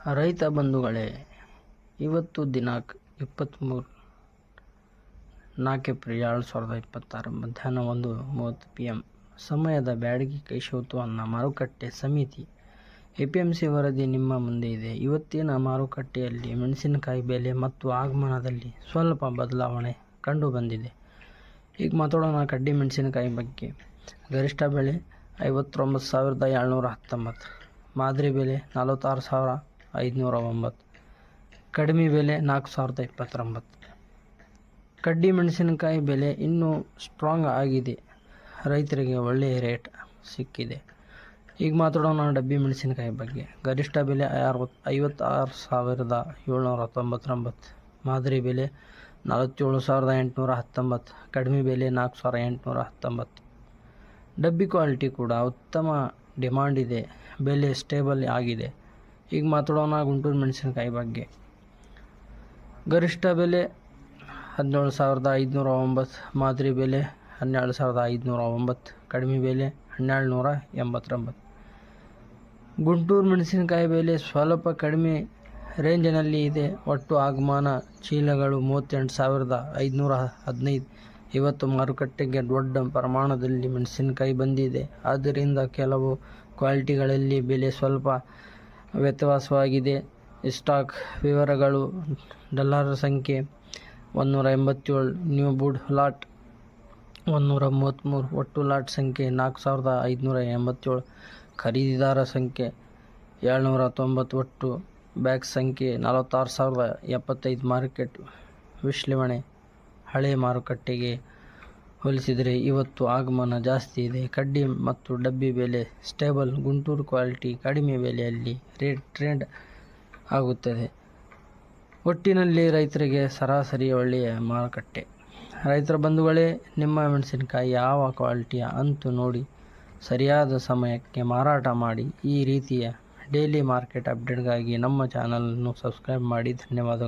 ರೈತ ಬಂಧುಗಳೇ, ಇವತ್ತು ದಿನಾಂಕ 23/4 ಏಪ್ರಿಲ್ 2026 ಮಧ್ಯಾಹ್ನ 1:30 PM ಸಮಯದ ಬ್ಯಾಡಗಿ ಕೈಶೋತು ಅನ್ನ ಮಾರುಕಟ್ಟೆ ಸಮಿತಿ APMC ವರದಿ ನಿಮ್ಮ ಮುಂದೆ ಇದೆ. ಇವತ್ತಿನ ಮಾರುಕಟ್ಟೆಯಲ್ಲಿ ಮೆಣಸಿನಕಾಯಿ ಬೆಲೆ ಮತ್ತು ಆಗಮನದಲ್ಲಿ ಸ್ವಲ್ಪ ಬದಲಾವಣೆ ಕಂಡು ಬಂದಿದೆ. ಈಗ ಮಾತಾಡೋಣ ಕಡ್ಡಿ ಮೆಣಸಿನಕಾಯಿ ಬಗ್ಗೆ. ಗರಿಷ್ಠ ಬೆಲೆ 59,719, ಮಾದರಿ ಬೆಲೆ 46,509, ಕಡಿಮೆ ಬೆಲೆ 4,029. ಕಡ್ಡಿ ಮೆಣಸಿನಕಾಯಿ ಬೆಲೆ ಇನ್ನೂ ಸ್ಟ್ರಾಂಗ್ ಆಗಿದೆ, ರೈತರಿಗೆ ಒಳ್ಳೆಯ ರೇಟ್ ಸಿಕ್ಕಿದೆ. ಈಗ ಮಾತಾಡೋಣ ಡಬ್ಬಿ ಮೆಣಸಿನಕಾಯಿ ಬಗ್ಗೆ. ಗರಿಷ್ಠ ಬೆಲೆ 56,799, ಮಾದರಿ ಬೆಲೆ 47,819, ಕಡಿಮೆ ಬೆಲೆ 4,819. ಡಬ್ಬಿ ಕ್ವಾಲಿಟಿ ಕೂಡ ಉತ್ತಮ ಡಿಮಾಂಡ್ ಇದೆ, ಬೆಲೆ ಸ್ಟೇಬಲ್ ಆಗಿದೆ. ಈಗ ಮಾತಾಡೋಣ ಗುಂಟೂರು ಮೆಣಸಿನಕಾಯಿ ಬಗ್ಗೆ. ಗರಿಷ್ಠ ಬೆಲೆ 17,509, ಮಾದರಿ ಬೆಲೆ 12,509, ಕಡಿಮೆ ಬೆಲೆ 1,289. ಗುಂಟೂರು ಮೆಣಸಿನಕಾಯಿ ಬೆಲೆ ಸ್ವಲ್ಪ ಕಡಿಮೆ ರೇಂಜ್ನಲ್ಲಿ ಇದೆ. ಒಟ್ಟು ಆಗಮನ ಚೀಲಗಳು 38,515. ಇವತ್ತು ಮಾರುಕಟ್ಟೆಗೆ ದೊಡ್ಡ ಪ್ರಮಾಣದಲ್ಲಿ ಮೆಣಸಿನಕಾಯಿ ಬಂದಿದೆ, ಆದ್ದರಿಂದ ಕೆಲವು ಕ್ವಾಲಿಟಿಗಳಲ್ಲಿ ಬೆಲೆ ಸ್ವಲ್ಪ ವ್ಯತ್ಯಾಸವಾಗಿದೆ. ಸ್ಟಾಕ್ ವಿವರಗಳು: ಡಾಲರ್ ಸಂಖ್ಯೆ 187, ನ್ಯೂ ಬುಡ್ ಲಾಟ್ 133, ಒಟ್ಟು ಲಾಟ್ ಸಂಖ್ಯೆ 4,587, ಖರೀದಿದಾರ ಸಂಖ್ಯೆ 790, ಒಟ್ಟು ಬ್ಯಾಗ್ ಸಂಖ್ಯೆ 46,075. ಮಾರ್ಕೆಟ್ ವಿಶ್ಲೇಷಣೆ: ಹಳೆ ಮಾರುಕಟ್ಟೆಗೆ ಹೋಲಿಸಿದರೆ ಇವತ್ತು ಆಗಮನ ಜಾಸ್ತಿ ಇದೆ. ಕಡ್ಡಿ ಮತ್ತು ಡಬ್ಬಿ ಬೆಲೆ ಸ್ಟೇಬಲ್. ಗುಂಟೂರು ಕ್ವಾಲಿಟಿ ಕಡಿಮೆ ಬೆಲೆಯಲ್ಲಿ ಟ್ರೇಡ್ ಆಗುತ್ತದೆ. ಒಟ್ಟಿನಲ್ಲಿ ರೈತರಿಗೆ ಸರಾಸರಿ ಒಳ್ಳೆಯ ಮಾರುಕಟ್ಟೆ. ರೈತರ ಬಂಧುಗಳೇ, ನಿಮ್ಮ ಮೆಣಸಿನಕಾಯಿ ಯಾವ ಕ್ವಾಲಿಟಿಯ ಅಂತೂ ನೋಡಿ ಸರಿಯಾದ ಸಮಯಕ್ಕೆ ಮಾರಾಟ ಮಾಡಿ. ಈ ರೀತಿಯ ಡೈಲಿ ಮಾರ್ಕೆಟ್ ಅಪ್ಡೇಟ್ಗಾಗಿ ನಮ್ಮ ಚಾನಲನ್ನು ಸಬ್ಸ್ಕ್ರೈಬ್ ಮಾಡಿ. ಧನ್ಯವಾದಗಳು.